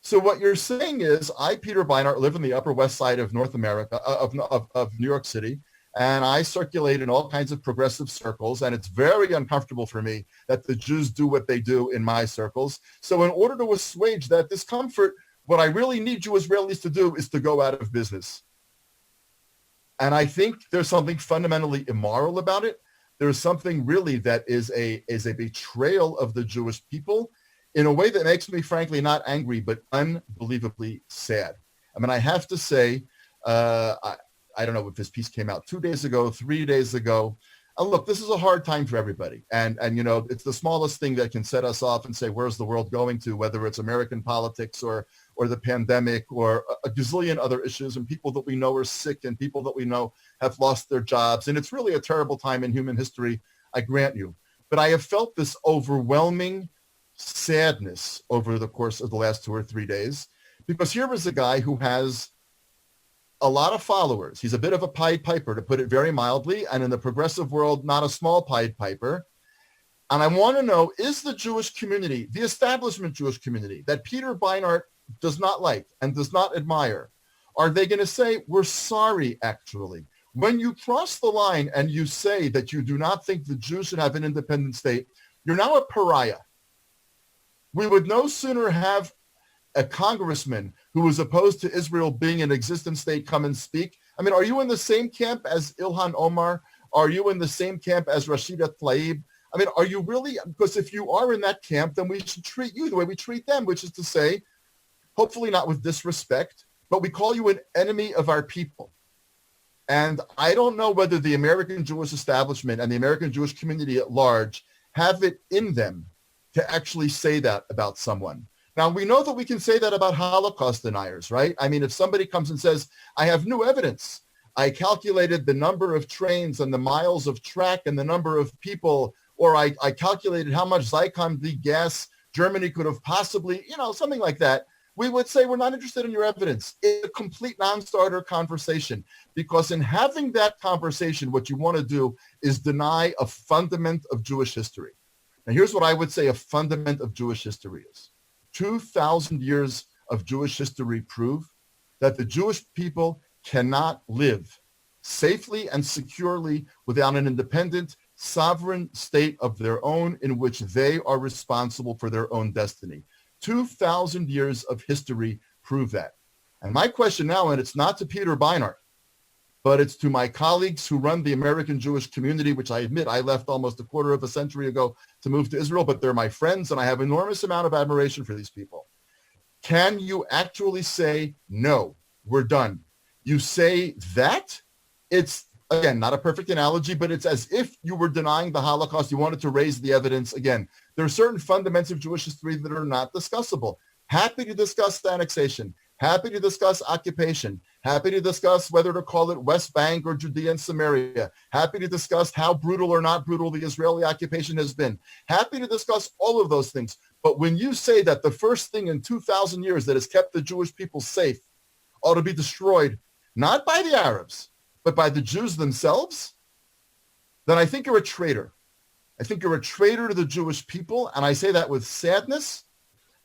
So what you're saying is, I, Peter Beinart, live in the Upper West Side of North America, of New York City, and I circulate in all kinds of progressive circles, and it's very uncomfortable for me that the Jews do what they do in my circles. So in order to assuage that discomfort, what I really need you Israelis to do is to go out of business. And I think there's something fundamentally immoral about it. There's something really that is a betrayal of the Jewish people in a way that makes me, frankly, not angry, but unbelievably sad. I mean, I have to say, I don't know if this piece came out 2 days ago, 3 days ago. Look, this is a hard time for everybody. And you know, it's the smallest thing that can set us off and say, where's the world going to, whether it's American politics or the pandemic or a gazillion other issues, and people that we know are sick and people that we know have lost their jobs. And it's really a terrible time in human history, I grant you. But I have felt this overwhelming sadness over the course of the last 2 or 3 days, because here is a guy who has a lot of followers. He's a bit of a Pied Piper, to put it very mildly, and in the progressive world, not a small Pied Piper. And I want to know, is the Jewish community, the establishment Jewish community that Peter Beinart does not like and does not admire, are they going to say, we're sorry, actually? When you cross the line and you say that you do not think the Jews should have an independent state, you're now a pariah. We would no sooner have a congressman who was opposed to Israel being an existent state come and speak. I mean, are you in the same camp as Ilhan Omar? Are you in the same camp as Rashida Tlaib? I mean, are you really? Because if you are in that camp, then we should treat you the way we treat them, which is to say, hopefully not with disrespect, but we call you an enemy of our people. And I don't know whether the American Jewish establishment and the American Jewish community at large have it in them to actually say that about someone. Now, we know that we can say that about Holocaust deniers, right? I mean, if somebody comes and says, I have new evidence, I calculated the number of trains and the miles of track and the number of people, or I calculated how much Zyklon B gas Germany could have possibly, something like that, we would say we're not interested in your evidence. It's a complete non-starter conversation, because in having that conversation, what you want to do is deny a fundament of Jewish history. Now, here's what I would say a fundament of Jewish history is. 2,000 years of Jewish history prove that the Jewish people cannot live safely and securely without an independent, sovereign state of their own in which they are responsible for their own destiny. 2,000 years of history prove that. And my question now, and it's not to Peter Beinart, but it's to my colleagues who run the American Jewish community, which I admit I left almost a quarter of a century ago to move to Israel, but they're my friends, and I have enormous amount of admiration for these people. Can you actually say, no, we're done? You say that? It's, again, not a perfect analogy, but it's as if you were denying the Holocaust. You wanted to raise the evidence. Again, there are certain fundamentals of Jewish history that are not discussable. Happy to discuss annexation. Happy to discuss occupation. Happy to discuss whether to call it West Bank or Judea and Samaria. Happy to discuss how brutal or not brutal the Israeli occupation has been. Happy to discuss all of those things. But when you say that the first thing in 2,000 years that has kept the Jewish people safe ought to be destroyed, not by the Arabs, but by the Jews themselves, then I think you're a traitor. I think you're a traitor to the Jewish people, and I say that with sadness.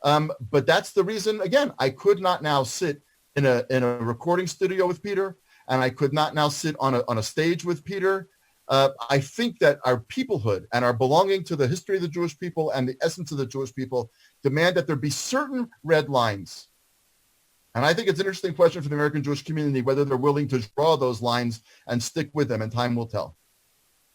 But that's the reason, again, I could not now sit in a recording studio with Peter, and I could not now sit on a stage with Peter. I think that our peoplehood and our belonging to the history of the Jewish people and the essence of the Jewish people demand that there be certain red lines. And I think it's an interesting question for the American Jewish community whether they're willing to draw those lines and stick with them, and time will tell.